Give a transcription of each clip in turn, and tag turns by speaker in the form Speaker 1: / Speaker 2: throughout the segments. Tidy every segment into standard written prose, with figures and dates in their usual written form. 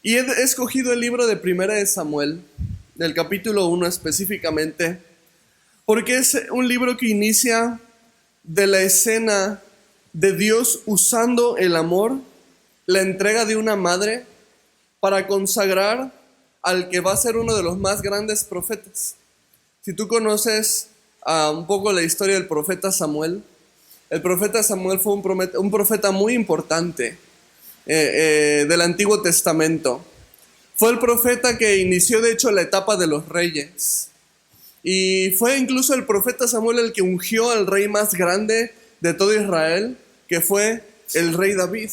Speaker 1: Y he escogido el libro de Primera de Samuel, del capítulo 1 específicamente, porque es un libro que inicia de la escena de Dios usando el amor, la entrega de una madre, para consagrar al que va a ser uno de los más grandes profetas. Si tú conoces un poco la historia del profeta Samuel, el profeta Samuel fue un profeta muy importante del Antiguo Testamento. Fue el profeta que inició de hecho la etapa de los reyes. Y fue incluso el profeta Samuel el que ungió al rey más grande de todo Israel, que fue el rey David.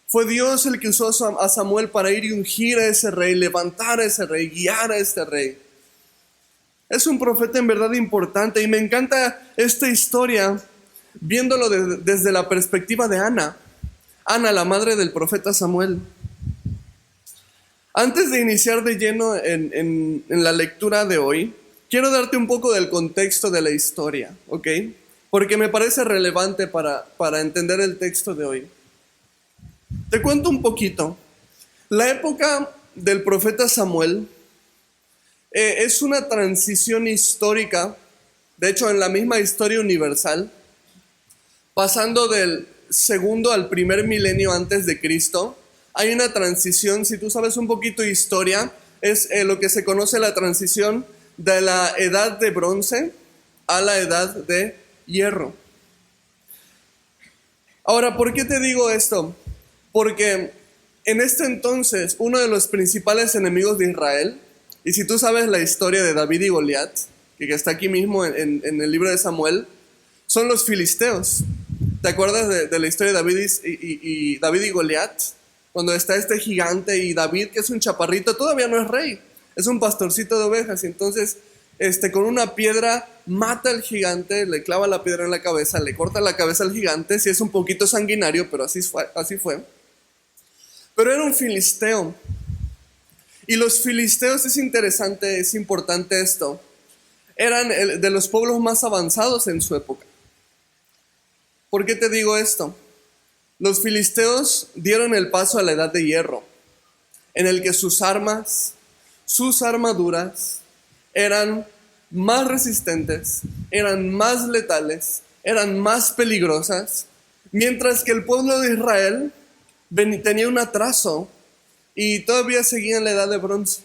Speaker 1: Fue Dios el que usó a Samuel para ir y ungir a ese rey, levantar a ese rey, guiar a este rey. Es un profeta en verdad importante y me encanta esta historia viéndolo desde la perspectiva de Ana. Ana, la madre del profeta Samuel. Antes de iniciar de lleno en la lectura de hoy, quiero darte un poco del contexto de la historia, ¿ok? Porque me parece relevante para entender el texto de hoy. Te cuento un poquito. La época del profeta Samuel es una transición histórica, de hecho en la misma historia universal, pasando del segundo al primer milenio antes de Cristo. Hay una transición, si tú sabes un poquito de historia, es lo que se conoce la transición de la edad de bronce a la edad de hierro. Ahora, ¿por qué te digo esto? Porque en este entonces uno de los principales enemigos de Israel, y si tú sabes la historia de David y Goliat, que está aquí mismo en el libro de Samuel, son los filisteos. ¿Te acuerdas de la historia de David y Goliat? Cuando está este gigante y David, que es un chaparrito, todavía no es rey, es un pastorcito de ovejas, y entonces con una piedra mata al gigante, le clava la piedra en la cabeza, le corta la cabeza al gigante, sí es un poquito sanguinario, pero así fue. Pero era un filisteo. Y los filisteos, es interesante, es importante esto, eran de los pueblos más avanzados en su época. ¿Por qué te digo esto? Los filisteos dieron el paso a la edad de hierro, en el que sus armas, sus armaduras, eran más resistentes, eran más letales, eran más peligrosas, mientras que el pueblo de Israel tenía un atraso y todavía seguía en la edad de bronce.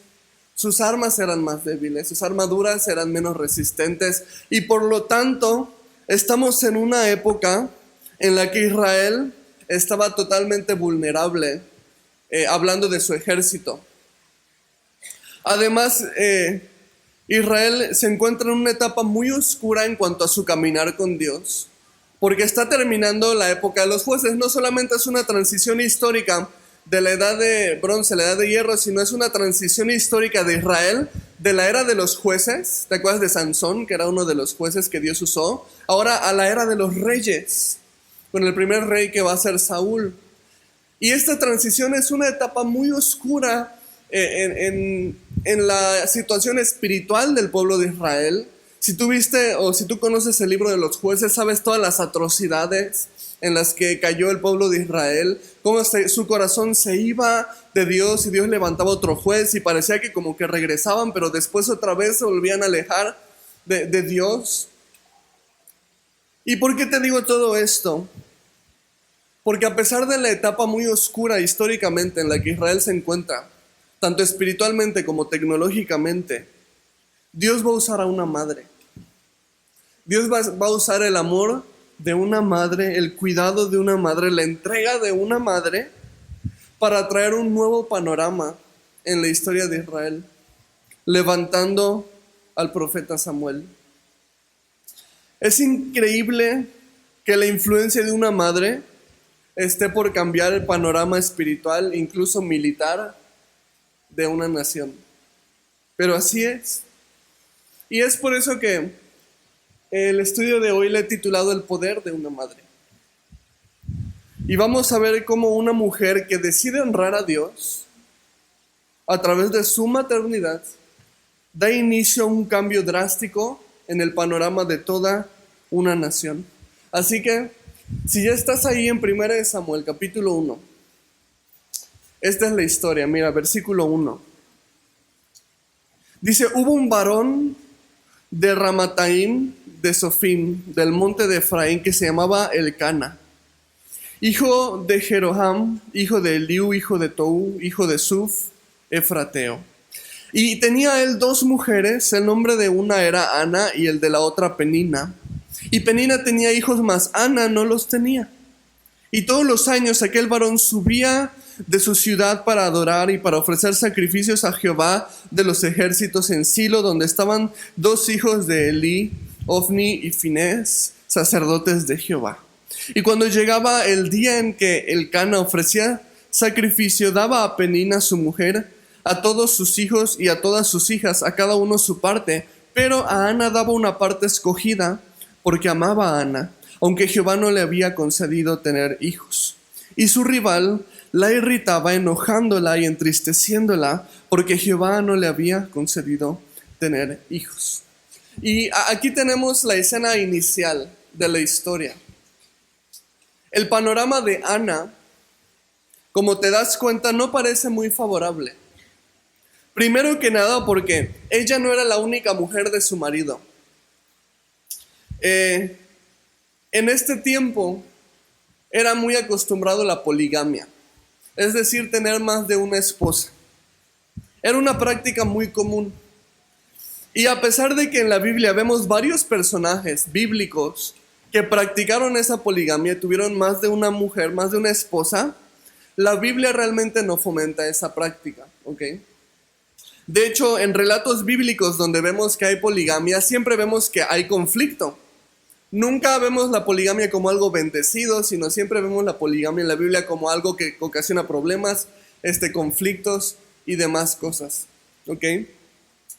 Speaker 1: Sus armas eran más débiles, sus armaduras eran menos resistentes y por lo tanto estamos en una época en la que Israel estaba totalmente vulnerable, hablando de su ejército. Además, Israel se encuentra en una etapa muy oscura en cuanto a su caminar con Dios, porque está terminando la época de los jueces. No solamente es una transición histórica de la edad de bronce a la edad de hierro, sino es una transición histórica de Israel, de la era de los jueces, ¿te acuerdas de Sansón, que era uno de los jueces que Dios usó? Ahora a la era de los reyes, con el primer rey que va a ser Saúl. Y esta transición es una etapa muy oscura en la situación espiritual del pueblo de Israel. Si tú viste o si tú conoces el libro de los jueces, sabes todas las atrocidades en las que cayó el pueblo de Israel, cómo su corazón se iba de Dios y Dios levantaba otro juez y parecía que como que regresaban, pero después otra vez se volvían a alejar de Dios. ¿Y por qué te digo todo esto? Porque a pesar de la etapa muy oscura históricamente en la que Israel se encuentra, tanto espiritualmente como tecnológicamente, Dios va a usar a una madre. Dios va a usar el amor de una madre, el cuidado de una madre, la entrega de una madre para traer un nuevo panorama en la historia de Israel, levantando al profeta Samuel. Es increíble que la influencia de una madre esté por cambiar el panorama espiritual, incluso militar, de una nación. Pero así es. Y es por eso que el estudio de hoy le he titulado El poder de una madre. Y vamos a ver cómo una mujer que decide honrar a Dios a través de su maternidad da inicio a un cambio drástico en el panorama de toda una nación. Así que, si ya estás ahí en 1 Samuel, capítulo 1, Esta es la historia, mira, versículo 1. Dice, hubo un varón de Ramataim de Sofim, del monte de Efraín, que se llamaba Elcana, hijo de Jeroham, hijo de Eliú, hijo de Tou, hijo de Suf, Efrateo. Y tenía él dos mujeres, el nombre de una era Ana y el de la otra Penina. Y Penina tenía hijos, mas Ana no los tenía. Y todos los años aquel varón subía de su ciudad para adorar y para ofrecer sacrificios a Jehová de los ejércitos en Silo, donde estaban dos hijos de Elí, Ofni y Finés, sacerdotes de Jehová. Y cuando llegaba el día en que Elcana ofrecía sacrificio, daba a Penina su mujer, a todos sus hijos y a todas sus hijas, a cada uno su parte, pero a Ana daba una parte escogida, porque amaba a Ana, aunque Jehová no le había concedido tener hijos. Y su rival la irritaba, enojándola y entristeciéndola, porque Jehová no le había concedido tener hijos. Y aquí tenemos la escena inicial de la historia. El panorama de Ana, como te das cuenta, no parece muy favorable. Primero que nada porque ella no era la única mujer de su marido. En este tiempo era muy acostumbrado a la poligamia, es decir, tener más de una esposa. Era una práctica muy común. Y a pesar de que en la Biblia vemos varios personajes bíblicos que practicaron esa poligamia, tuvieron más de una mujer, más de una esposa, la Biblia realmente no fomenta esa práctica, ¿ok? De hecho, en relatos bíblicos donde vemos que hay poligamia, siempre vemos que hay conflicto. Nunca vemos la poligamia como algo bendecido, sino siempre vemos la poligamia en la Biblia como algo que ocasiona problemas, conflictos y demás cosas, ¿ok?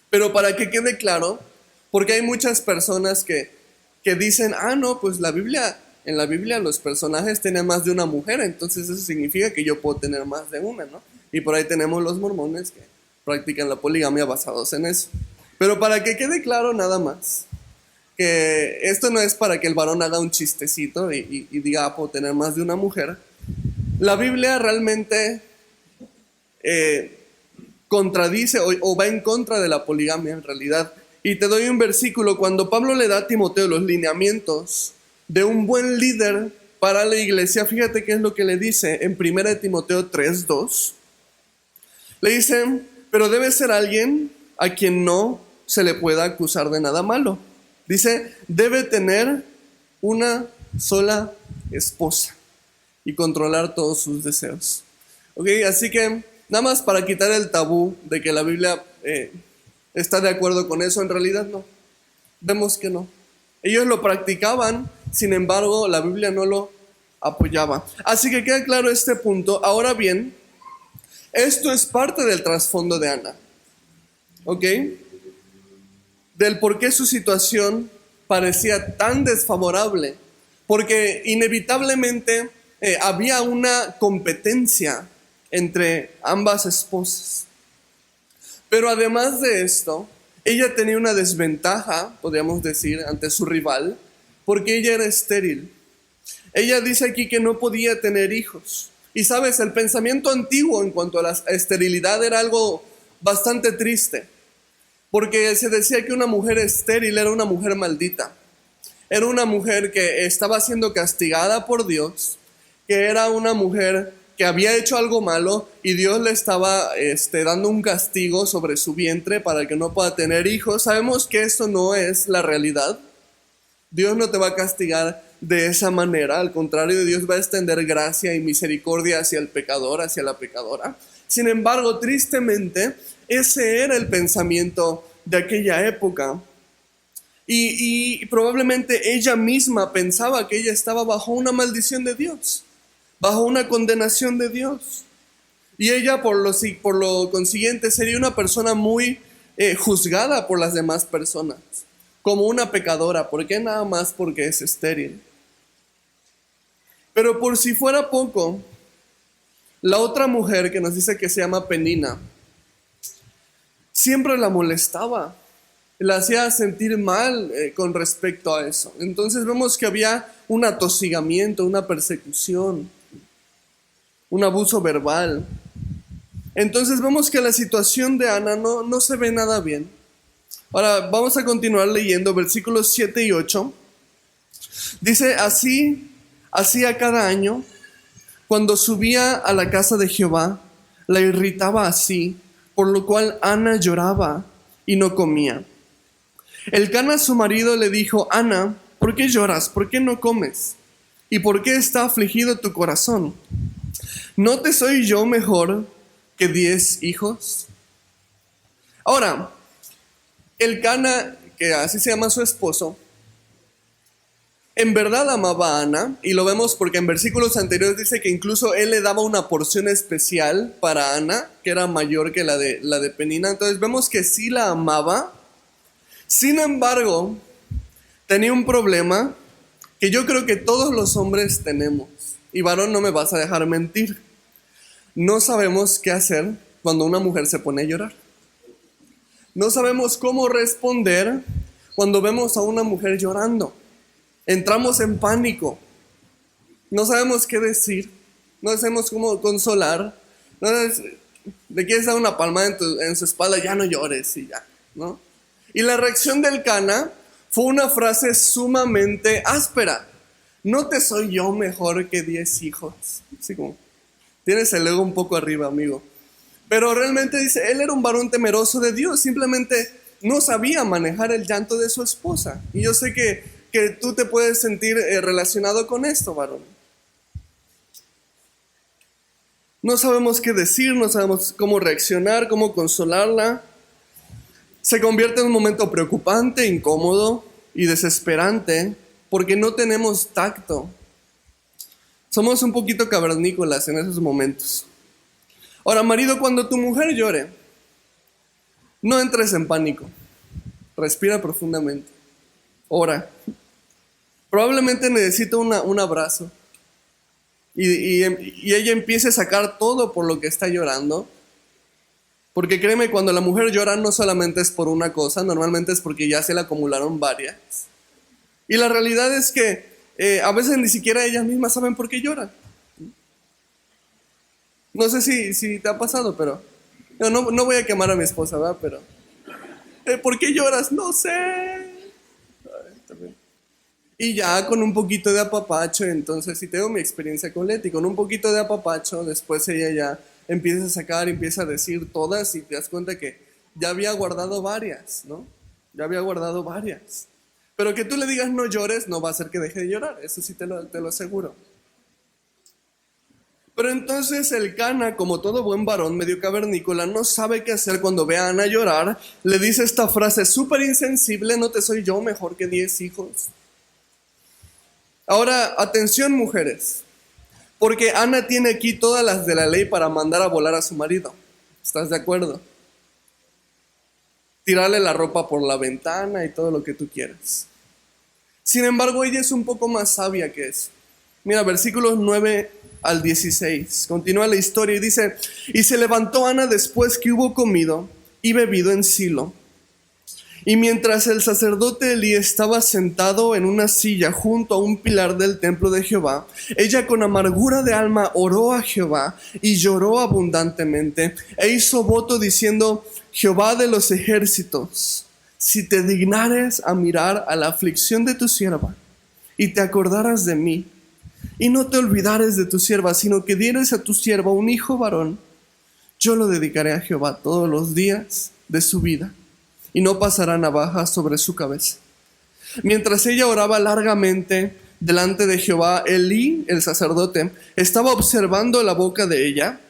Speaker 1: Pero para que quede claro, porque hay muchas personas que dicen, no, pues en la Biblia los personajes tienen más de una mujer, entonces eso significa que yo puedo tener más de una, ¿no? Y por ahí tenemos los mormones que practican la poligamia basados en eso. Pero para que quede claro nada más, que esto no es para que el varón haga un chistecito y diga, puedo tener más de una mujer. La Biblia realmente contradice o va en contra de la poligamia en realidad. Y te doy un versículo, cuando Pablo le da a Timoteo los lineamientos de un buen líder para la iglesia, fíjate qué es lo que le dice en 1 Timoteo 3:2. Le dice, pero debe ser alguien a quien no se le pueda acusar de nada malo. Dice, debe tener una sola esposa y controlar todos sus deseos. Ok, así que nada más para quitar el tabú de que la Biblia está de acuerdo con eso, en realidad no. Vemos que no. Ellos lo practicaban, sin embargo, la Biblia no lo apoyaba. Así que queda claro este punto. Ahora bien, esto es parte del trasfondo de Ana. ¿Ok? Del por qué su situación parecía tan desfavorable. Porque inevitablemente había una competencia entre ambas esposas. Pero además de esto, ella tenía una desventaja, podríamos decir, ante su rival, porque ella era estéril. Ella dice aquí que no podía tener hijos. Y sabes, el pensamiento antiguo en cuanto a la esterilidad era algo bastante triste, porque se decía que una mujer estéril era una mujer maldita. Era una mujer que estaba siendo castigada por Dios, que era una mujer que había hecho algo malo y Dios le estaba dando un castigo sobre su vientre para que no pueda tener hijos. Sabemos que eso no es la realidad. Dios no te va a castigar de esa manera. Al contrario, Dios va a extender gracia y misericordia hacia el pecador, hacia la pecadora. Sin embargo, tristemente, ese era el pensamiento de aquella época. Y probablemente ella misma pensaba que ella estaba bajo una maldición de Dios, bajo una condenación de Dios. Y ella, por lo consiguiente, sería una persona muy juzgada por las demás personas, como una pecadora. ¿Por qué? Nada más porque es estéril. Pero por si fuera poco, la otra mujer que nos dice que se llama Penina, siempre la molestaba, la hacía sentir mal con respecto a eso. Entonces vemos que había un atosigamiento, una persecución, un abuso verbal. Entonces vemos que la situación de Ana no se ve nada bien. Ahora vamos a continuar leyendo versículos 7 y 8. Dice, así hacía cada año, cuando subía a la casa de Jehová, la irritaba así, por lo cual Ana lloraba y no comía. Elcana su marido le dijo, Ana, ¿por qué lloras? ¿Por qué no comes? ¿Y por qué está afligido tu corazón? ¿No te soy yo mejor que 10 hijos? Ahora, Elcana, que así se llama su esposo, en verdad amaba a Ana, y lo vemos porque en versículos anteriores dice que incluso él le daba una porción especial para Ana, que era mayor que la de Penina. Entonces vemos que sí la amaba. Sin embargo, tenía un problema que yo creo que todos los hombres tenemos. Y varón, no me vas a dejar mentir. No sabemos qué hacer cuando una mujer se pone a llorar. No sabemos cómo responder cuando vemos a una mujer llorando. Entramos en pánico. No sabemos qué decir. No sabemos cómo consolar. Le quieres dar una palmada en su espalda, ya no llores y ya, ¿no? Y la reacción del Elcana fue una frase sumamente áspera. No te soy yo mejor que 10 hijos. Así como, tienes el ego un poco arriba, amigo. Pero realmente dice, él era un varón temeroso de Dios. Simplemente no sabía manejar el llanto de su esposa. Y yo sé que tú te puedes sentir relacionado con esto, varón. No sabemos qué decir, no sabemos cómo reaccionar, cómo consolarla. Se convierte en un momento preocupante, incómodo y desesperante porque no tenemos tacto. Somos un poquito cavernícolas en esos momentos. Ahora, marido, cuando tu mujer llore, no entres en pánico. Respira profundamente. Ora. Probablemente necesita un abrazo. Y ella empiece a sacar todo por lo que está llorando. Porque créeme, cuando la mujer llora no solamente es por una cosa, normalmente es porque ya se le acumularon varias. Y la realidad es que a veces ni siquiera ellas mismas saben por qué lloran. No sé si te ha pasado, pero no voy a quemar a mi esposa, ¿verdad? Pero ¿por qué lloras? No sé. Y ya con un poquito de apapacho, entonces si tengo mi experiencia con Leti, con un poquito de apapacho, después ella ya empieza a sacar, empieza a decir todas y te das cuenta que ya había guardado varias, ¿no? Ya había guardado varias. Pero que tú le digas no llores no va a hacer que deje de llorar, eso sí te lo aseguro. Pero entonces Elcana, como todo buen varón medio cavernícola, no sabe qué hacer cuando ve a Ana llorar. Le dice esta frase súper insensible, no te soy yo mejor que 10 hijos. Ahora, atención mujeres, porque Ana tiene aquí todas las de la ley para mandar a volar a su marido. ¿Estás de acuerdo? Tirarle la ropa por la ventana y todo lo que tú quieras. Sin embargo, ella es un poco más sabia que eso. Mira, versículos 9 al 16. Continúa la historia y dice, y se levantó Ana después que hubo comido y bebido en Silo. Y mientras el sacerdote Elí estaba sentado en una silla junto a un pilar del templo de Jehová, ella con amargura de alma oró a Jehová y lloró abundantemente e hizo voto diciendo, Jehová de los ejércitos, si te dignares a mirar a la aflicción de tu sierva y te acordaras de mí y no te olvidares de tu sierva, sino que dieres a tu sierva un hijo varón, yo lo dedicaré a Jehová todos los días de su vida y no pasará navaja sobre su cabeza. Mientras ella oraba largamente delante de Jehová, Elí, el sacerdote, estaba observando la boca de ella,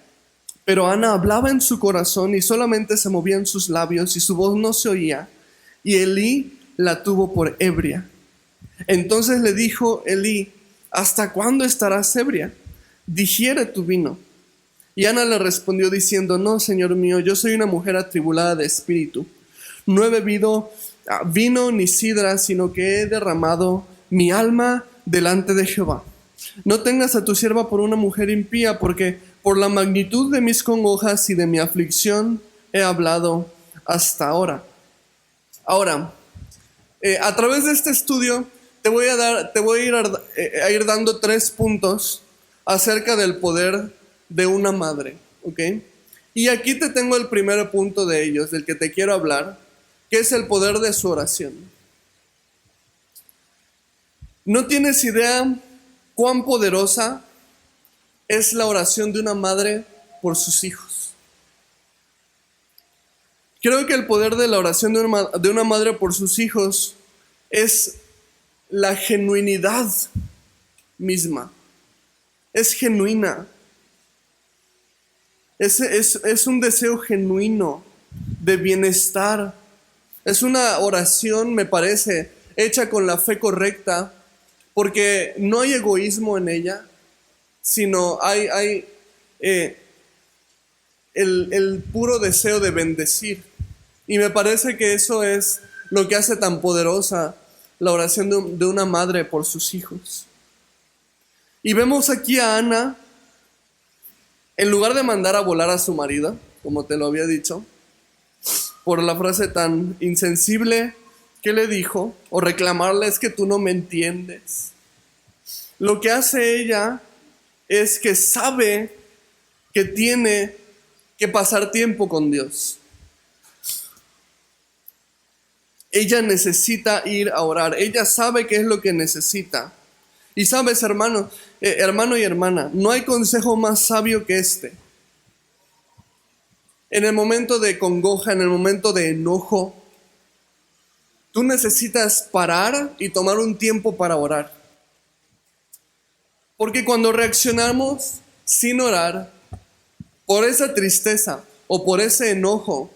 Speaker 1: pero Ana hablaba en su corazón y solamente se movían sus labios y su voz no se oía, y Elí la tuvo por ebria. Entonces le dijo Elí, ¿hasta cuándo estarás ebria? Digiere tu vino. Y Ana le respondió diciendo, no, Señor mío, yo soy una mujer atribulada de espíritu. No he bebido vino ni sidra, sino que he derramado mi alma delante de Jehová. No tengas a tu sierva por una mujer impía, porque por la magnitud de mis congojas y de mi aflicción he hablado hasta ahora. Ahora, a través de este estudio te voy a ir dando 3 puntos acerca del poder de una madre, ¿ok? Y aquí te tengo el primer punto de ellos, del que te quiero hablar, que es el poder de su oración. No tienes idea cuán poderosa es la oración de una madre por sus hijos. Creo que el poder de la oración de una madre por sus hijos es la genuinidad misma. Es genuina. Es un deseo genuino de bienestar. Es una oración, me parece, hecha con la fe correcta, porque no hay egoísmo en ella, sino hay el puro deseo de bendecir. Y me parece que eso es lo que hace tan poderosa la oración de una madre por sus hijos. Y vemos aquí a Ana, en lugar de mandar a volar a su marido, como te lo había dicho, por la frase tan insensible que le dijo, o reclamarle es que tú no me entiendes, lo que hace ella es que sabe que tiene que pasar tiempo con Dios. Ella necesita ir a orar. Ella sabe qué es lo que necesita. Y sabes, hermano y hermana, no hay consejo más sabio que este. En el momento de congoja, en el momento de enojo, tú necesitas parar y tomar un tiempo para orar. Porque cuando reaccionamos sin orar, por esa tristeza o por ese enojo,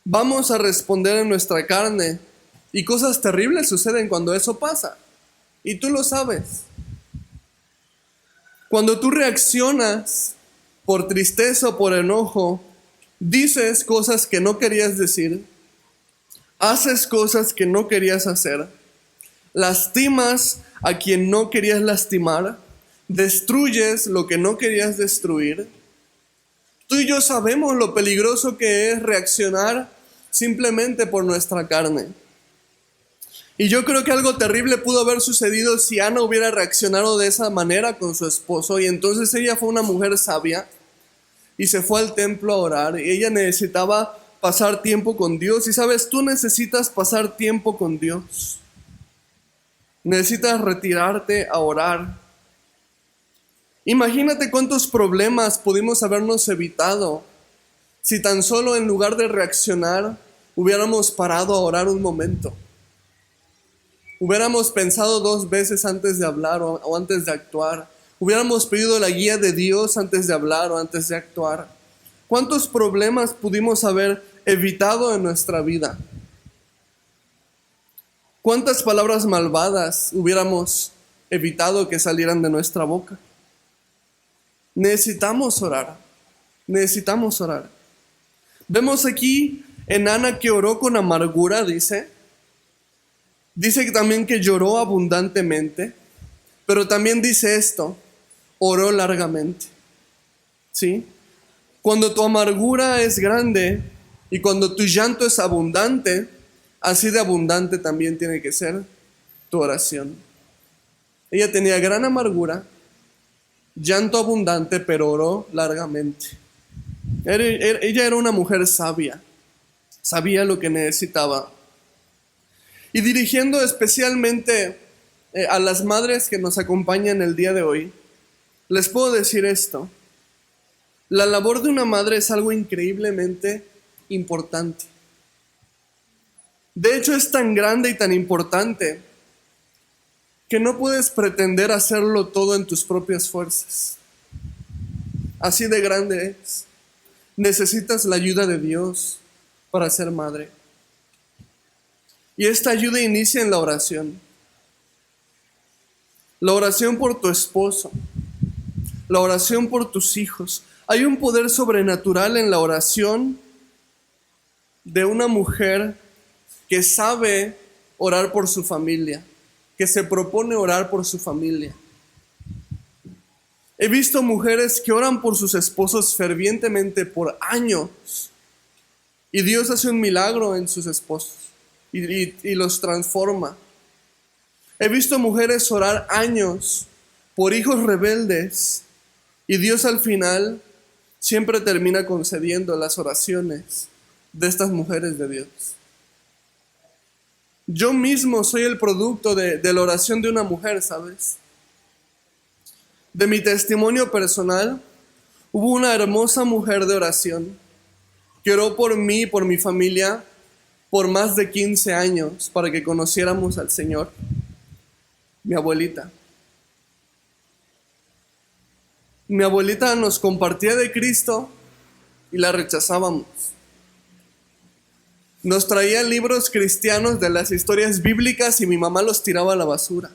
Speaker 1: vamos a responder en nuestra carne y cosas terribles suceden cuando eso pasa. Y tú lo sabes. Cuando tú reaccionas por tristeza o por enojo, dices cosas que no querías decir, haces cosas que no querías hacer, lastimas a quien no querías lastimar, destruyes lo que no querías destruir. Tú y yo sabemos lo peligroso que es reaccionar simplemente por nuestra carne. Y yo creo que algo terrible pudo haber sucedido si Ana hubiera reaccionado de esa manera con su esposo. Y entonces ella fue una mujer sabia y se fue al templo a orar. Y ella necesitaba pasar tiempo con Dios. Y sabes, tú necesitas pasar tiempo con Dios. Necesitas retirarte a orar. Imagínate cuántos problemas pudimos habernos evitado si tan solo en lugar de reaccionar hubiéramos parado a orar un momento. Hubiéramos pensado 2 veces antes de hablar o antes de actuar. Hubiéramos pedido la guía de Dios antes de hablar o antes de actuar. ¿Cuántos problemas pudimos haber evitado en nuestra vida? ¿Cuántas palabras malvadas hubiéramos evitado que salieran de nuestra boca? Necesitamos orar. Necesitamos orar. Vemos aquí en Ana que oró con amargura, dice. Dice también que lloró abundantemente, pero también dice esto, oró largamente. ¿Sí? Cuando tu amargura es grande y cuando tu llanto es abundante, así de abundante también tiene que ser tu oración. Ella tenía gran amargura, llanto abundante, pero oró largamente. Ella era una mujer sabia, sabía lo que necesitaba. Y dirigiendo especialmente a las madres que nos acompañan el día de hoy, les puedo decir esto. La labor de una madre es algo increíblemente importante. De hecho, es tan grande y tan importante que no puedes pretender hacerlo todo en tus propias fuerzas. Así de grande es. Necesitas la ayuda de Dios para ser madre. Y esta ayuda inicia en la oración. La oración por tu esposo. La oración por tus hijos. Hay un poder sobrenatural en la oración de una mujer que sabe orar por su familia, que se propone orar por su familia. He visto mujeres que oran por sus esposos fervientemente por años y Dios hace un milagro en sus esposos y los transforma. He visto mujeres orar años por hijos rebeldes y Dios al final siempre termina concediendo las oraciones de estas mujeres de Dios. Yo mismo soy el producto de la oración de una mujer, ¿sabes? De mi testimonio personal, hubo una hermosa mujer de oración que oró por mí y por mi familia por más de 15 años para que conociéramos al Señor. Mi abuelita. Mi abuelita nos compartía de Cristo y la rechazábamos. Nos traía libros cristianos de las historias bíblicas y mi mamá los tiraba a la basura.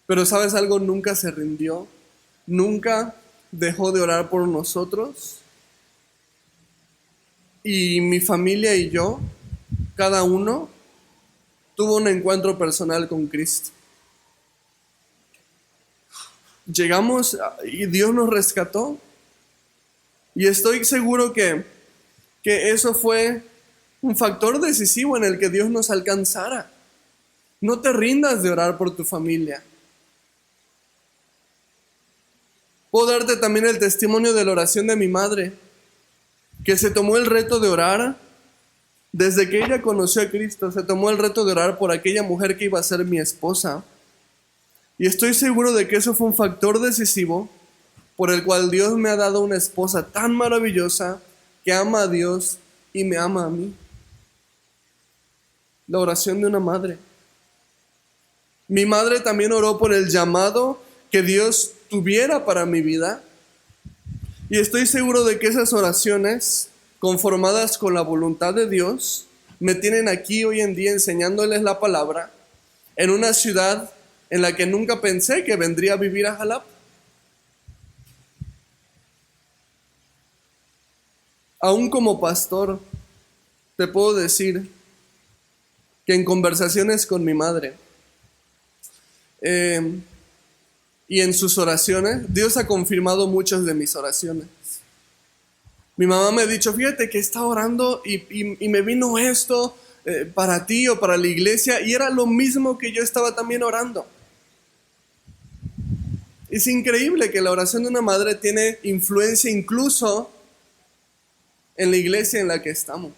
Speaker 1: Pero ¿sabes algo? Nunca se rindió, nunca dejó de orar por nosotros. Y mi familia y yo, cada uno, tuvo un encuentro personal con Cristo. Llegamos y Dios nos rescató. Y estoy seguro que eso fue un factor decisivo en el que Dios nos alcanzara. No te rindas de orar por tu familia. Puedo darte también el testimonio de la oración de mi madre, que se tomó el reto de orar desde que ella conoció a Cristo. Se tomó el reto de orar por aquella mujer que iba a ser mi esposa. Y estoy seguro de que eso fue un factor decisivo por el cual Dios me ha dado una esposa tan maravillosa que ama a Dios y me ama a mí. La oración de una madre. Mi madre también oró por el llamado que Dios tuviera para mi vida. Y estoy seguro de que esas oraciones, conformadas con la voluntad de Dios, me tienen aquí hoy en día enseñándoles la palabra en una ciudad en la que nunca pensé que vendría a vivir a Jalapa. Aún como pastor, te puedo decir que en conversaciones con mi madre y en sus oraciones, Dios ha confirmado muchas de mis oraciones. Mi mamá me ha dicho, fíjate que está orando y me vino esto para ti o para la iglesia, y era lo mismo que yo estaba también orando. Es increíble que la oración de una madre tiene influencia incluso en la iglesia en la que estamos.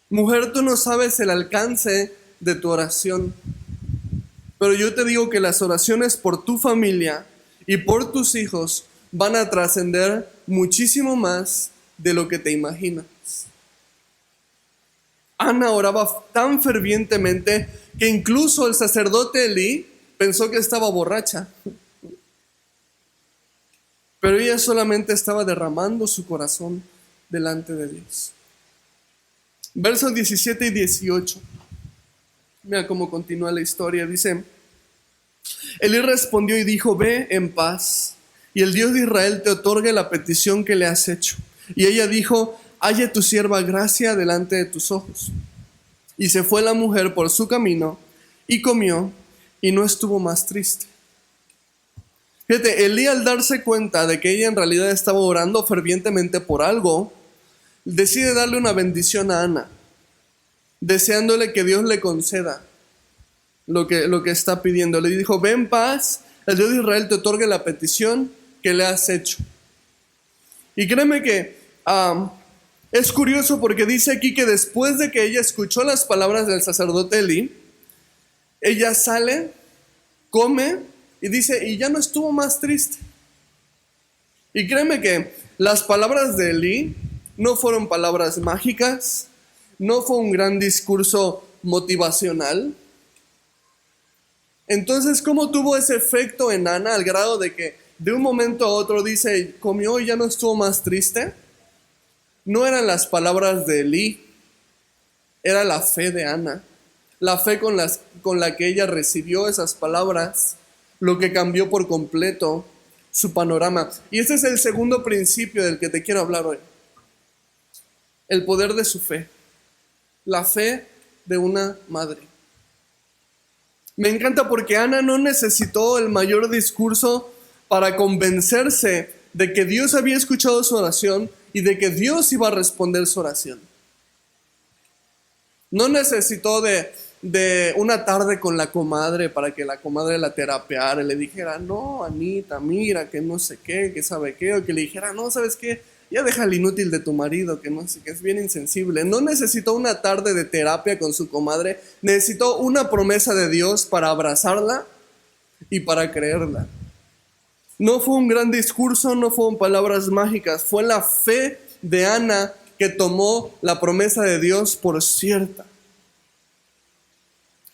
Speaker 1: Mujer, tú no sabes el alcance de tu oración, pero yo te digo que las oraciones por tu familia y por tus hijos van a trascender muchísimo más de lo que te imaginas. Ana oraba tan fervientemente que incluso el sacerdote Elí pensó que estaba borracha. Pero ella solamente estaba derramando su corazón delante de Dios. Versos 17 y 18. Mira cómo continúa la historia. Dice, Elí respondió y dijo, ve en paz, y el Dios de Israel te otorgue la petición que le has hecho. Y ella dijo, halle tu sierva gracia delante de tus ojos. Y se fue la mujer por su camino, y comió, y no estuvo más triste. Fíjate, Elí, al darse cuenta de que ella en realidad estaba orando fervientemente por algo, decide darle una bendición a Ana, deseándole que Dios le conceda lo que está pidiendo. Le dijo, ve en paz, el Dios de Israel te otorgue la petición que le has hecho. Y créeme que es curioso porque dice aquí que después de que ella escuchó las palabras del sacerdote Elí, ella sale, come y dice, y ya no estuvo más triste. Y créeme que las palabras de Elí no fueron palabras mágicas, no fue un gran discurso motivacional. Entonces, ¿cómo tuvo ese efecto en Ana al grado de que de un momento a otro dice, comió y ya no estuvo más triste? No eran las palabras de Elí, era la fe de Ana, la fe con la que ella recibió esas palabras, lo que cambió por completo su panorama. Y ese es el segundo principio del que te quiero hablar hoy. El poder de su fe, la fe de una madre. Me encanta porque Ana no necesitó el mayor discurso para convencerse de que Dios había escuchado su oración y de que Dios iba a responder su oración. No necesitó de de una tarde con la comadre para que la comadre la terapeara y le dijera, no, Anita, mira, que no sé qué, que sabe qué, o que le dijera, no, ¿sabes qué? Ya deja el inútil de tu marido, que no sé qué, es bien insensible. No necesitó una tarde de terapia con su comadre, necesitó una promesa de Dios para abrazarla y para creerla. No fue un gran discurso, no fueron palabras mágicas, fue la fe de Ana que tomó la promesa de Dios por cierta.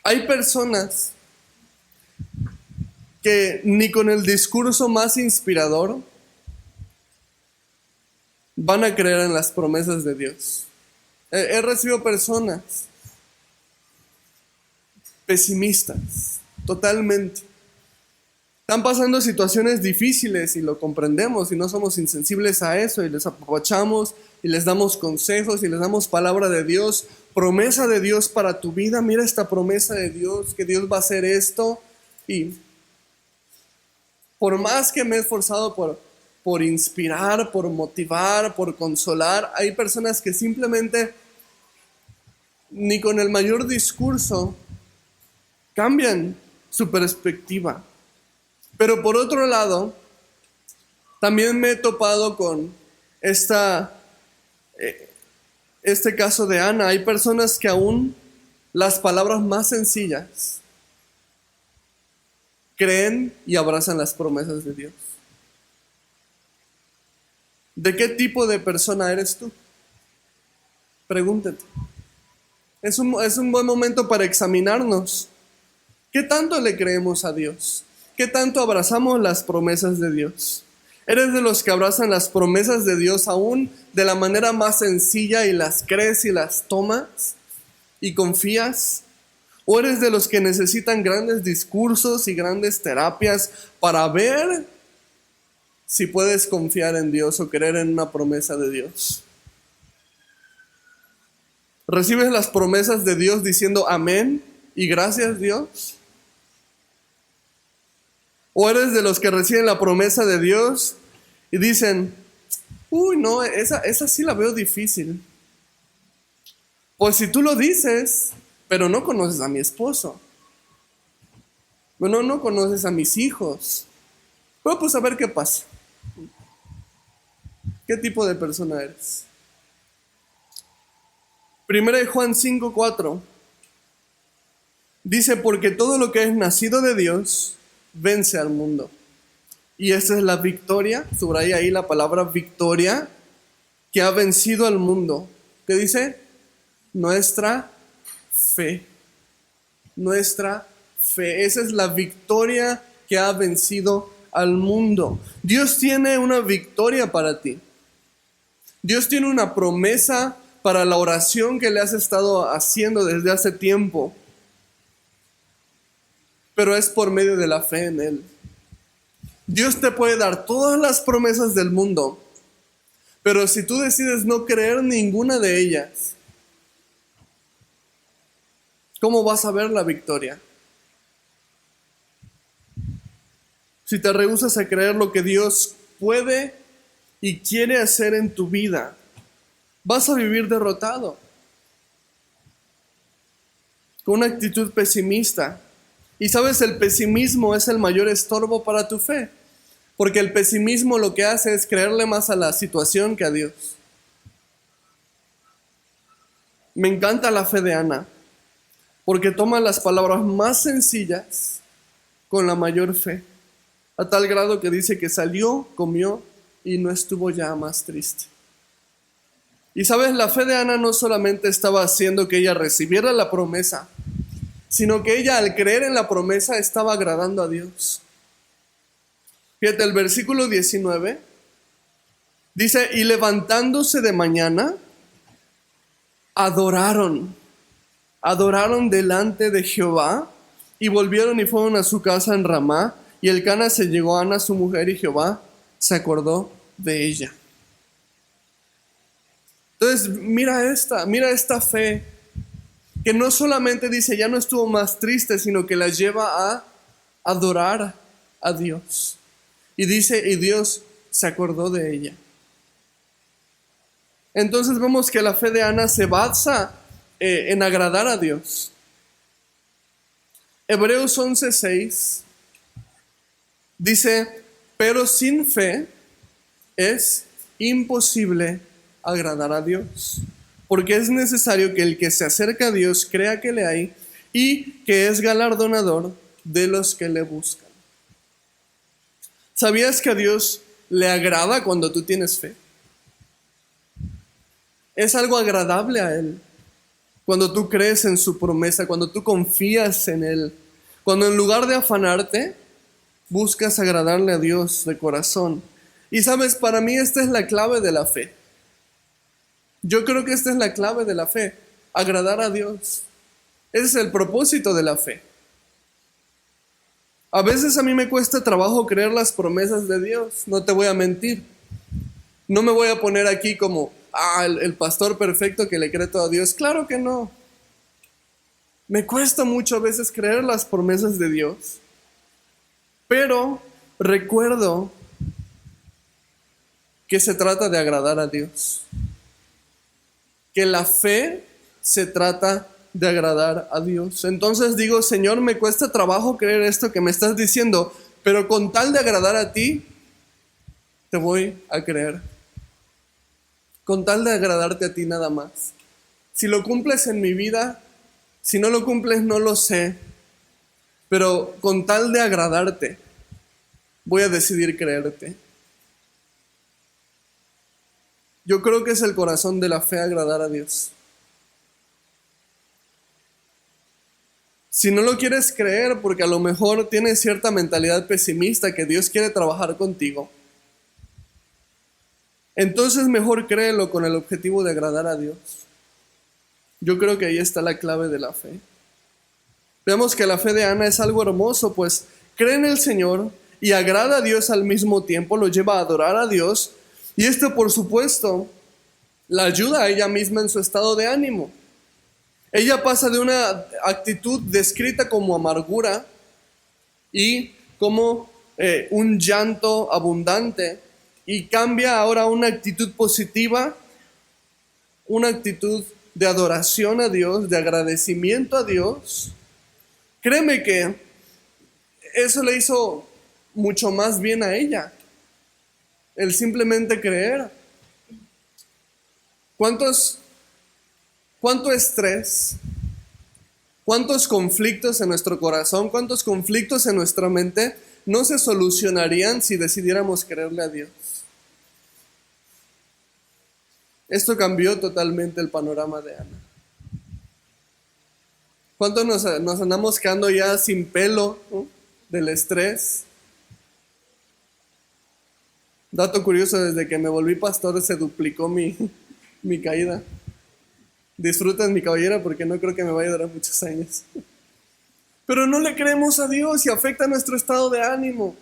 Speaker 1: Hay personas que ni con el discurso más inspirador van a creer en las promesas de Dios. He recibido personas pesimistas, totalmente. Están pasando situaciones difíciles y lo comprendemos y no somos insensibles a eso y les apapachamos y les damos consejos y les damos palabra de Dios, promesa de Dios para tu vida. Mira esta promesa de Dios, que Dios va a hacer esto. Y por más que me he esforzado por inspirar, por motivar, por consolar, hay personas que simplemente ni con el mayor discurso cambian su perspectiva. Pero por otro lado, también me he topado con este caso de Ana. Hay personas que aún las palabras más sencillas creen y abrazan las promesas de Dios. ¿De qué tipo de persona eres tú? Pregúntate. Es un buen momento para examinarnos. ¿Qué tanto le creemos a Dios? ¿Qué tanto abrazamos las promesas de Dios? ¿Eres de los que abrazan las promesas de Dios aún de la manera más sencilla y las crees y las tomas y confías? ¿O eres de los que necesitan grandes discursos y grandes terapias para ver si puedes confiar en Dios o creer en una promesa de Dios? ¿Recibes las promesas de Dios diciendo amén y gracias Dios? ¿O eres de los que reciben la promesa de Dios y dicen, uy, no, esa sí la veo difícil? Pues si tú lo dices, pero no conoces a mi esposo. Bueno, no conoces a mis hijos. Bueno, pues a ver qué pasa. ¿Qué tipo de persona eres? 1 Juan 5:4 dice, porque todo lo que es nacido de Dios vence al mundo. Y esa es la victoria, subraya ahí la palabra victoria, que ha vencido al mundo. ¿Qué dice? Nuestra fe. Nuestra fe. Esa es la victoria que ha vencido al mundo. Dios tiene una victoria para ti. Dios tiene una promesa para la oración que le has estado haciendo desde hace tiempo. Pero es por medio de la fe en Él. Dios te puede dar todas las promesas del mundo, pero si tú decides no creer ninguna de ellas, ¿cómo vas a ver la victoria? Si te rehusas a creer lo que Dios puede y quiere hacer en tu vida, vas a vivir derrotado, con una actitud pesimista. Y sabes, el pesimismo es el mayor estorbo para tu fe, porque el pesimismo lo que hace es creerle más a la situación que a Dios. Me encanta la fe de Ana, porque toma las palabras más sencillas con la mayor fe, a tal grado que dice que salió, comió y no estuvo ya más triste. Y sabes, la fe de Ana no solamente estaba haciendo que ella recibiera la promesa, sino que ella al creer en la promesa estaba agradando a Dios. Fíjate, el versículo 19 dice, y levantándose de mañana, adoraron delante de Jehová, y volvieron y fueron a su casa en Ramá, y Elcana se llegó a Ana su mujer, y Jehová se acordó de ella. Entonces, mira esta fe, que no solamente dice, ya no estuvo más triste, sino que la lleva a adorar a Dios. Y dice, y Dios se acordó de ella. Entonces vemos que la fe de Ana se basa en agradar a Dios. Hebreos 11:6 dice, pero sin fe es imposible agradar a Dios, porque es necesario que el que se acerca a Dios crea que le hay y que es galardonador de los que le buscan. ¿Sabías que a Dios le agrada cuando tú tienes fe? Es algo agradable a Él. Cuando tú crees en su promesa, cuando tú confías en Él, cuando en lugar de afanarte, buscas agradarle a Dios de corazón. Y sabes, para mí esta es la clave de la fe. Yo creo que esta es la clave de la fe, agradar a Dios. Ese es el propósito de la fe. A veces a mí me cuesta trabajo creer las promesas de Dios, no te voy a mentir. No me voy a poner aquí como, el pastor perfecto que le cree todo a Dios. Claro que no. Me cuesta mucho a veces creer las promesas de Dios. Pero recuerdo que se trata de agradar a Dios. Que la fe se trata de agradar a Dios. Entonces digo, Señor, me cuesta trabajo creer esto que me estás diciendo, pero con tal de agradar a ti, te voy a creer. Con tal de agradarte a ti nada más. Si lo cumples en mi vida, si no lo cumples no lo sé, pero con tal de agradarte, voy a decidir creerte. Yo creo que es el corazón de la fe agradar a Dios. Si no lo quieres creer porque a lo mejor tienes cierta mentalidad pesimista que Dios quiere trabajar contigo, entonces mejor créelo con el objetivo de agradar a Dios. Yo creo que ahí está la clave de la fe. Vemos que la fe de Ana es algo hermoso, pues cree en el Señor y agrada a Dios al mismo tiempo, lo lleva a adorar a Dios, y esto, por supuesto, la ayuda a ella misma en su estado de ánimo. Ella pasa de una actitud descrita como amargura y como un llanto abundante, y cambia ahora a una actitud positiva, una actitud de adoración a Dios, de agradecimiento a Dios. Créeme que eso le hizo mucho más bien a ella, el simplemente creer. ¿Cuánto estrés, cuántos conflictos en nuestro corazón, cuántos conflictos en nuestra mente no se solucionarían si decidiéramos creerle a Dios? Esto cambió totalmente el panorama de Ana. ¿Cuántos nos andamos quedando ya sin pelo, ¿no?, del estrés? Dato curioso, desde que me volví pastor se duplicó mi caída. Disfruten mi cabellera porque no creo que me vaya a durar muchos años. Pero no le creemos a Dios y afecta nuestro estado de ánimo.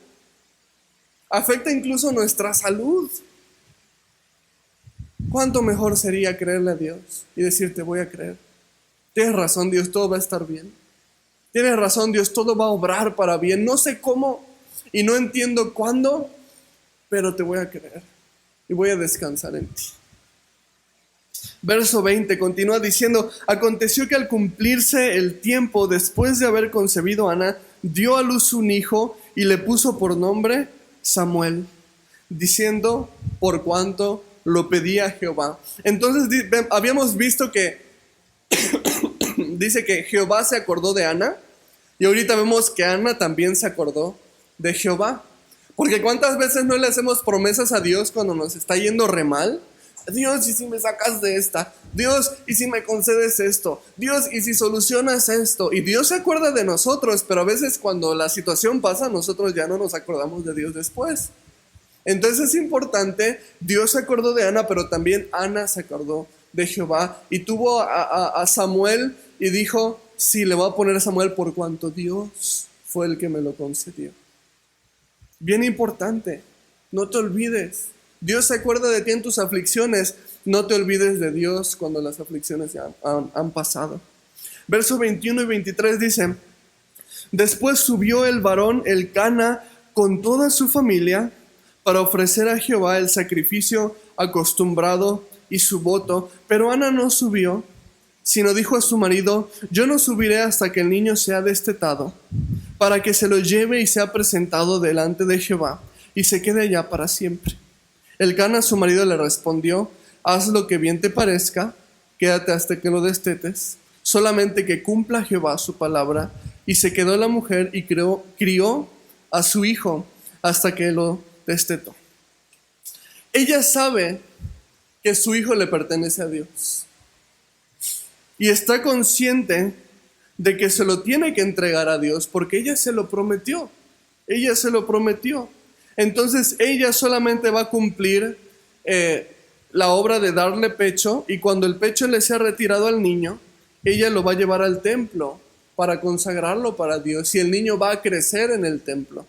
Speaker 1: Afecta incluso nuestra salud. ¿Cuánto mejor sería creerle a Dios y decirte, voy a creer? Tienes razón, Dios, todo va a estar bien. Tienes razón, Dios, todo va a obrar para bien. No sé cómo y no entiendo cuándo, pero te voy a creer y voy a descansar en ti. Verso 20 continúa diciendo, aconteció que al cumplirse el tiempo, después de haber concebido Ana, dio a luz un hijo y le puso por nombre Samuel, diciendo, por cuanto lo pedía Jehová. Entonces habíamos visto que dice que Jehová se acordó de Ana, y ahorita vemos que Ana también se acordó de Jehová. Porque ¿cuántas veces no le hacemos promesas a Dios cuando nos está yendo re mal? Dios, ¿y si me sacas de esta? Dios, ¿y si me concedes esto? Dios, ¿y si solucionas esto? Y Dios se acuerda de nosotros, pero a veces cuando la situación pasa, nosotros ya no nos acordamos de Dios después. Entonces es importante, Dios se acordó de Ana, pero también Ana se acordó de Jehová y tuvo a Samuel y dijo, sí, le voy a poner a Samuel por cuanto Dios fue el que me lo concedió. Bien importante, no te olvides. Dios se acuerda de ti en tus aflicciones. No te olvides de Dios cuando las aflicciones ya han pasado. Versos 21 y 23 dicen, después subió el varón Elcana con toda su familia para ofrecer a Jehová el sacrificio acostumbrado y su voto, pero Ana no subió sino dijo a su marido: yo no subiré hasta que el niño sea destetado, para que se lo lleve y sea presentado delante de Jehová, y se quede allá para siempre. Elcana, su marido, le respondió: haz lo que bien te parezca, quédate hasta que lo destetes, solamente que cumpla Jehová su palabra. Y se quedó la mujer y crió a su hijo hasta que lo destetó. Ella sabe que su hijo le pertenece a Dios y está consciente de que se lo tiene que entregar a Dios porque ella se lo prometió. Ella se lo prometió. Entonces ella solamente va a cumplir la obra de darle pecho, y cuando el pecho le sea retirado al niño, ella lo va a llevar al templo para consagrarlo para Dios, y el niño va a crecer en el templo.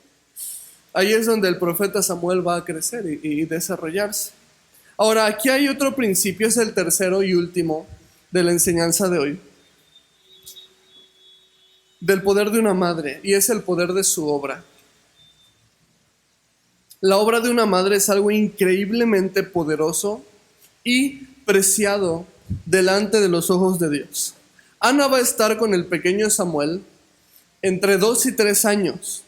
Speaker 1: Ahí es donde el profeta Samuel va a crecer y desarrollarse. Ahora, aquí hay otro principio, es el tercero y último de la enseñanza de hoy, del poder de una madre, y es el poder de su obra. La obra de una madre es algo increíblemente poderoso y preciado delante de los ojos de Dios. Ana va a estar con el pequeño Samuel entre 2 y 3 años,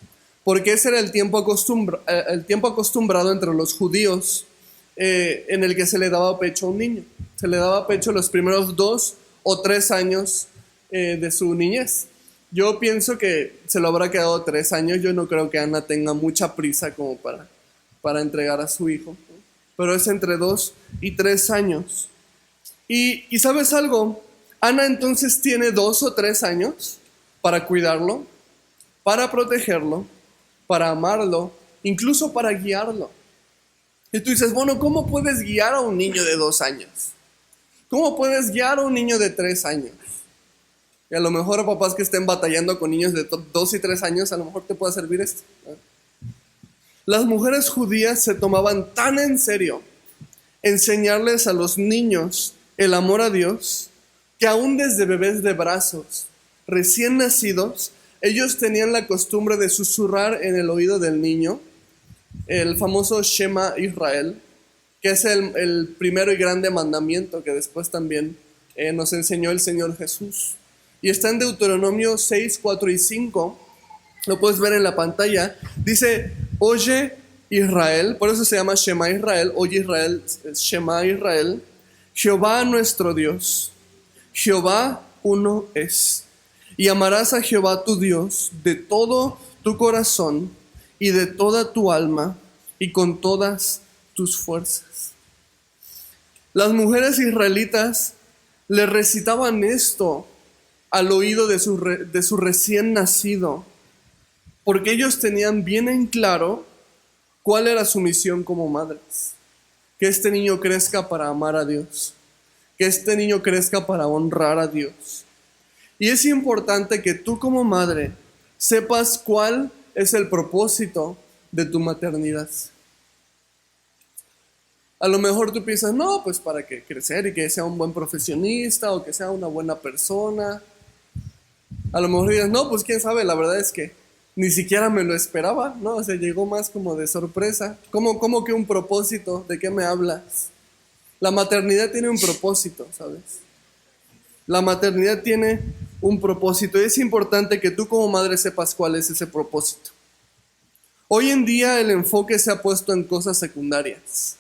Speaker 1: porque ese era el tiempo acostumbrado entre los judíos, en el que se le daba pecho a un niño. Se le daba pecho los primeros 2 o 3 años de su niñez. Yo pienso que se lo habrá quedado 3 años. Yo no creo que Ana tenga mucha prisa como para entregar a su hijo, ¿no? Pero es entre 2 y 3 años. Y ¿sabes algo? Ana entonces tiene 2 o 3 años para cuidarlo, para protegerlo, para amarlo, incluso para guiarlo. Y tú dices, bueno, ¿cómo puedes guiar a un niño de 2 años? ¿Cómo puedes guiar a un niño de 3 años? Y a lo mejor a papás que estén batallando con niños de 2 y 3 años, a lo mejor te pueda servir esto. Las mujeres judías se tomaban tan en serio enseñarles a los niños el amor a Dios, que aún desde bebés de brazos, recién nacidos, ellos tenían la costumbre de susurrar en el oído del niño el famoso Shema Israel, que es el primero y grande mandamiento que después también nos enseñó el Señor Jesús. Y está en Deuteronomio 6, 4 y 5, lo puedes ver en la pantalla. Dice: oye Israel, por eso se llama Shema Israel, oye Israel, Shema Israel, Jehová nuestro Dios, Jehová uno es. Y amarás a Jehová tu Dios de todo tu corazón y de toda tu alma y con todas tus fuerzas. Las mujeres israelitas le recitaban esto al oído de su recién nacido, porque ellos tenían bien en claro cuál era su misión como madres. Que este niño crezca para amar a Dios, que este niño crezca para honrar a Dios. Y es importante que tú como madre sepas cuál es el propósito de tu maternidad. A lo mejor tú piensas, no, pues para que crecer y que sea un buen profesionista o que sea una buena persona. A lo mejor dices, no, pues quién sabe, la verdad es que ni siquiera me lo esperaba, ¿no? O sea, llegó más como de sorpresa. ¿Cómo que un propósito? ¿De qué me hablas? La maternidad tiene un propósito, ¿sabes? La maternidad tiene un propósito y es importante que tú como madre sepas cuál es ese propósito. Hoy en día el enfoque se ha puesto en cosas secundarias,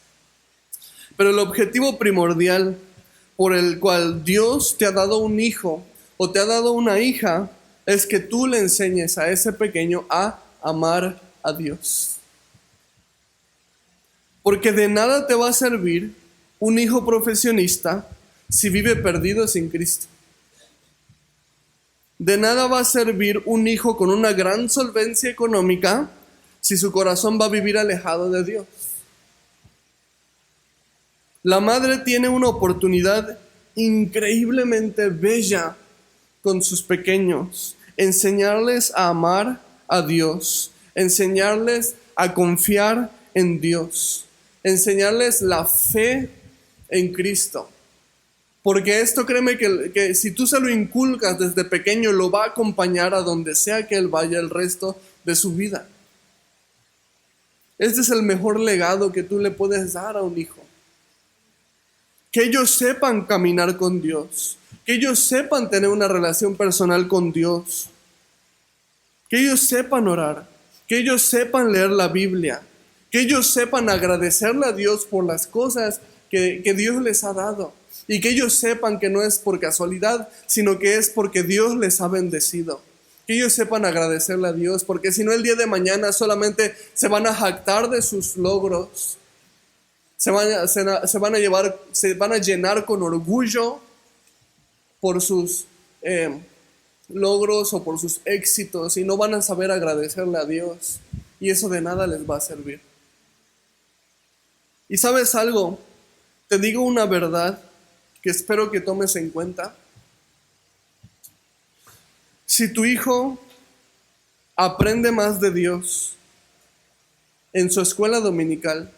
Speaker 1: pero el objetivo primordial por el cual Dios te ha dado un hijo o te ha dado una hija es que tú le enseñes a ese pequeño a amar a Dios. Porque de nada te va a servir un hijo profesionista si vive perdido sin Cristo. De nada va a servir un hijo con una gran solvencia económica si su corazón va a vivir alejado de Dios. La madre tiene una oportunidad increíblemente bella con sus pequeños, enseñarles a amar a Dios, enseñarles a confiar en Dios, enseñarles la fe en Cristo. Porque esto, créeme que si tú se lo inculcas desde pequeño, lo va a acompañar a donde sea que él vaya el resto de su vida. Este es el mejor legado que tú le puedes dar a un hijo. Que ellos sepan caminar con Dios, que ellos sepan tener una relación personal con Dios, que ellos sepan orar, que ellos sepan leer la Biblia, que ellos sepan agradecerle a Dios por las cosas que Dios les ha dado, y que ellos sepan que no es por casualidad, sino que es porque Dios les ha bendecido. Que ellos sepan agradecerle a Dios, porque si no el día de mañana solamente se van a jactar de sus logros, se van a llenar con orgullo por sus logros o por sus éxitos, y no van a saber agradecerle a Dios, y eso de nada les va a servir. Y ¿sabes algo? Te digo una verdad que espero que tomes en cuenta. Si tu hijo aprende más de Dios en su escuela dominical,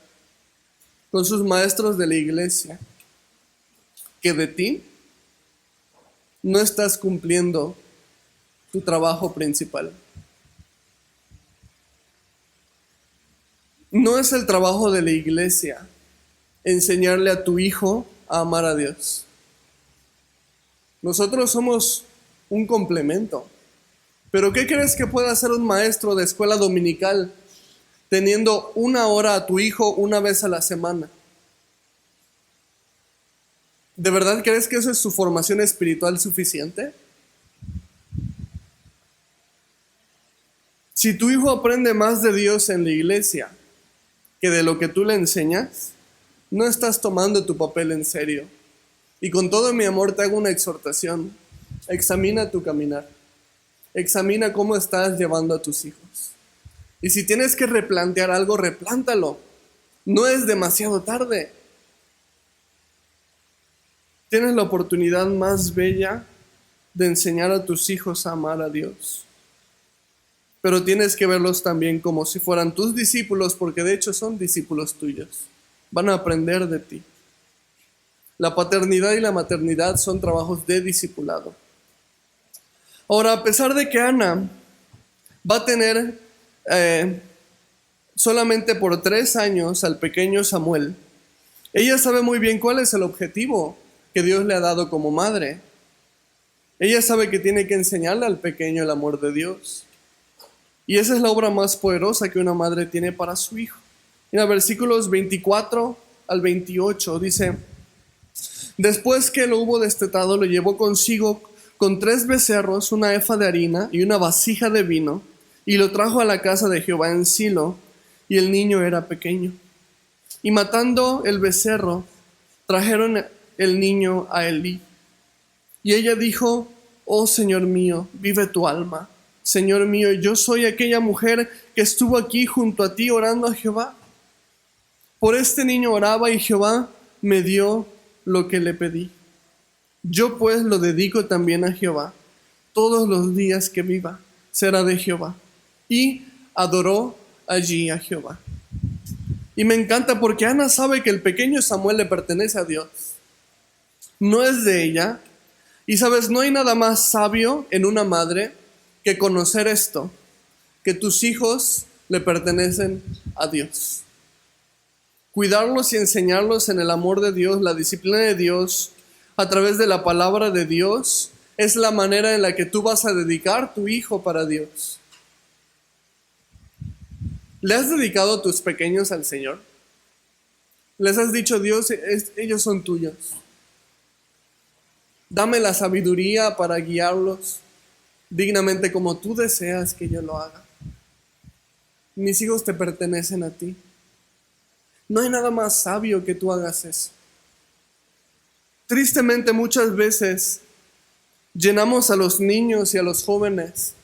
Speaker 1: con sus maestros de la iglesia, que de ti, no estás cumpliendo tu trabajo principal. No es el trabajo de la iglesia enseñarle a tu hijo a amar a Dios. Nosotros somos un complemento. Pero ¿qué crees que puede hacer un maestro de escuela dominical teniendo 1 hora a tu hijo una vez a la semana? ¿De verdad crees que eso es su formación espiritual suficiente? Si tu hijo aprende más de Dios en la iglesia que de lo que tú le enseñas, no estás tomando tu papel en serio. Y con todo mi amor te hago una exhortación. Examina tu caminar. Examina cómo estás llevando a tus hijos. Y si tienes que replantear algo, replántalo. No es demasiado tarde. Tienes la oportunidad más bella de enseñar a tus hijos a amar a Dios. Pero tienes que verlos también como si fueran tus discípulos, porque de hecho son discípulos tuyos. Van a aprender de ti. La paternidad y la maternidad son trabajos de discipulado. Ahora, a pesar de que Ana va a tener solamente por 3 años al pequeño Samuel, ella sabe muy bien cuál es el objetivo que Dios le ha dado como madre. Ella sabe que tiene que enseñarle al pequeño el amor de Dios. Y esa es la obra más poderosa que una madre tiene para su hijo. En los versículos 24 al 28 dice: después que lo hubo destetado, lo llevó consigo con 3 becerros, 1 efa de harina y 1 vasija de vino, y lo trajo a la casa de Jehová en Silo, y el niño era pequeño. Y matando el becerro, trajeron el niño a Elí. Y ella dijo: oh Señor mío, vive tu alma. Señor mío, yo soy aquella mujer que estuvo aquí junto a ti orando a Jehová. Por este niño oraba y Jehová me dio lo que le pedí. Yo pues lo dedico también a Jehová. Todos los días que viva será de Jehová. Y adoró allí a Jehová. Y me encanta porque Ana sabe que el pequeño Samuel le pertenece a Dios. No es de ella. Y sabes, no hay nada más sabio en una madre que conocer esto, que tus hijos le pertenecen a Dios. Cuidarlos y enseñarlos en el amor de Dios, la disciplina de Dios, a través de la palabra de Dios, es la manera en la que tú vas a dedicar tu hijo para Dios. ¿Le has dedicado a tus pequeños al Señor? ¿Les has dicho: Dios, ellos son tuyos? Dame la sabiduría para guiarlos dignamente como tú deseas que yo lo haga. Mis hijos te pertenecen a ti. No hay nada más sabio que tú hagas eso. Tristemente, muchas veces llenamos a los niños y a los jóvenes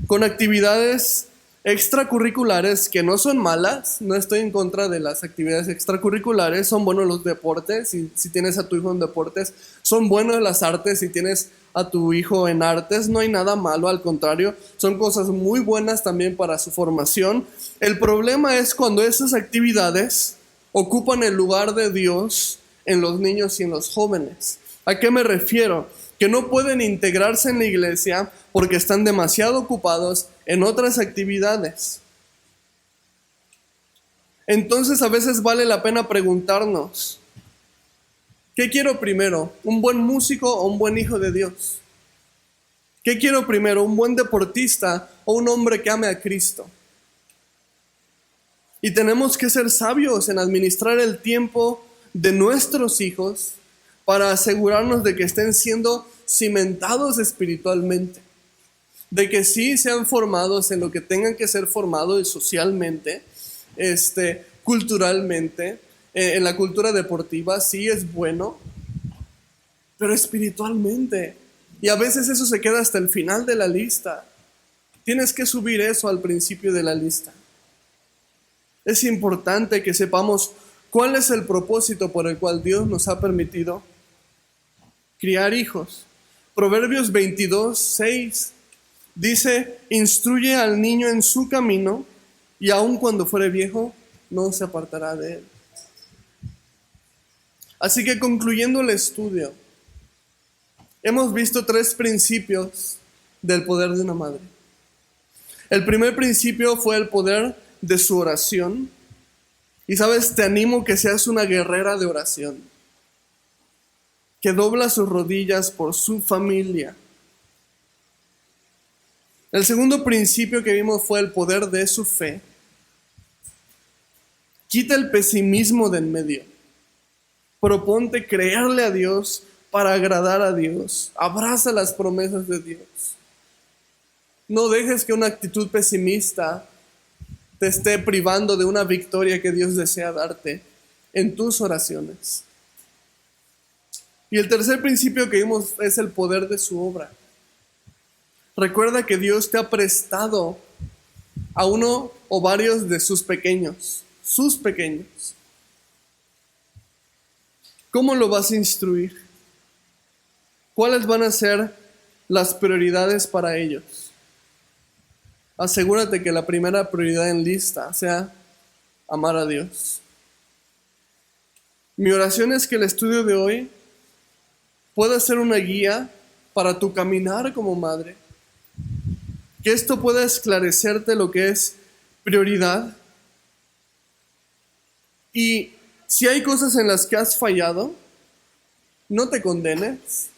Speaker 1: con actividades extracurriculares que no son malas. No estoy en contra de las actividades extracurriculares. Son buenos los deportes. Si tienes a tu hijo en deportes, son buenos las artes. Si tienes a tu hijo en artes, no hay nada malo, al contrario, son cosas muy buenas también para su formación. El problema es cuando esas actividades ocupan el lugar de Dios en los niños y en los jóvenes. ¿A qué me refiero? Que no pueden integrarse en la iglesia porque están demasiado ocupados en otras actividades. Entonces a veces vale la pena preguntarnos: ¿Qué quiero primero? ¿Un buen músico o un buen hijo de Dios? ¿Qué quiero primero? ¿Un buen deportista o un hombre que ame a Cristo? Y tenemos que ser sabios en administrar el tiempo de nuestros hijos para asegurarnos de que estén siendo cimentados espiritualmente, de que sí sean formados en lo que tengan que ser formados socialmente, culturalmente, en la cultura deportiva, sí es bueno, pero espiritualmente. Y a veces eso se queda hasta el final de la lista. Tienes que subir eso al principio de la lista. Es importante que sepamos cuál es el propósito por el cual Dios nos ha permitido criar hijos. Proverbios 22:6 dice: instruye al niño en su camino, y aun cuando fuere viejo, no se apartará de él. Así que concluyendo el estudio, hemos visto 3 principios del poder de una madre. El primer principio fue el poder de su oración. Y sabes, te animo que seas una guerrera de oración, que dobla sus rodillas por su familia. El segundo principio que vimos fue el poder de su fe. Quita el pesimismo de en medio. Proponte creerle a Dios para agradar a Dios. Abraza las promesas de Dios. No dejes que una actitud pesimista te esté privando de una victoria que Dios desea darte en tus oraciones. Y el tercer principio que vimos es el poder de su obra. Recuerda que Dios te ha prestado a uno o varios de sus pequeños. ¿Cómo lo vas a instruir? ¿Cuáles van a ser las prioridades para ellos? Asegúrate que la primera prioridad en lista sea amar a Dios. Mi oración es que el estudio de hoy pueda ser una guía para tu caminar como madre. Que esto pueda esclarecerte lo que es prioridad. Y si hay cosas en las que has fallado, no te condenes.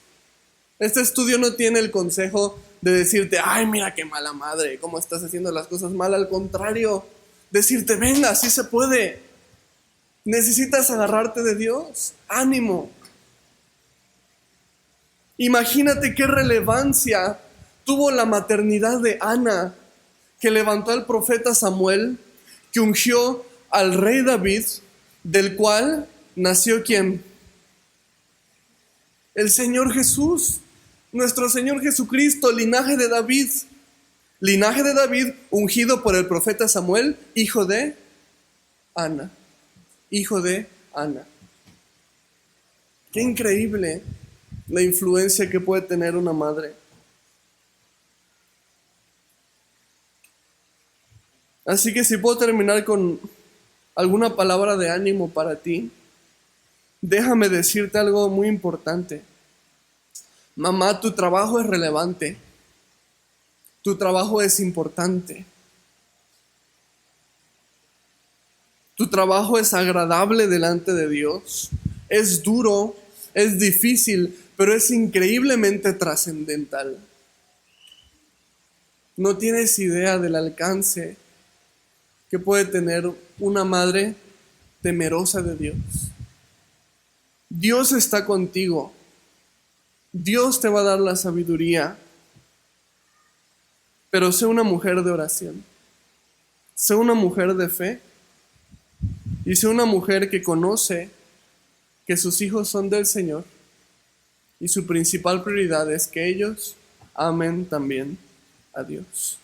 Speaker 1: Este estudio no tiene el consejo de decirte: ay, mira qué mala madre, cómo estás haciendo las cosas mal. Al contrario, decirte: venga, sí se puede. Necesitas agarrarte de Dios. Ánimo. Imagínate qué relevancia tuvo la maternidad de Ana, que levantó al profeta Samuel, que ungió al rey David, del cual nació ¿quién? El Señor Jesús. Nuestro Señor Jesucristo, linaje de David. Linaje de David, ungido por el profeta Samuel, hijo de Ana. Hijo de Ana. Qué increíble la influencia que puede tener una madre. Así que si puedo terminar con alguna palabra de ánimo para ti, déjame decirte algo muy importante. Mamá, tu trabajo es relevante. Tu trabajo es importante. Tu trabajo es agradable delante de Dios. Es duro, es difícil, pero es increíblemente trascendental. No tienes idea del alcance que puede tener una madre temerosa de Dios. Dios está contigo. Dios te va a dar la sabiduría. Pero sé una mujer de oración. Sé una mujer de fe. Y sé una mujer que conoce que sus hijos son del Señor. Y su principal prioridad es que ellos amen también a Dios.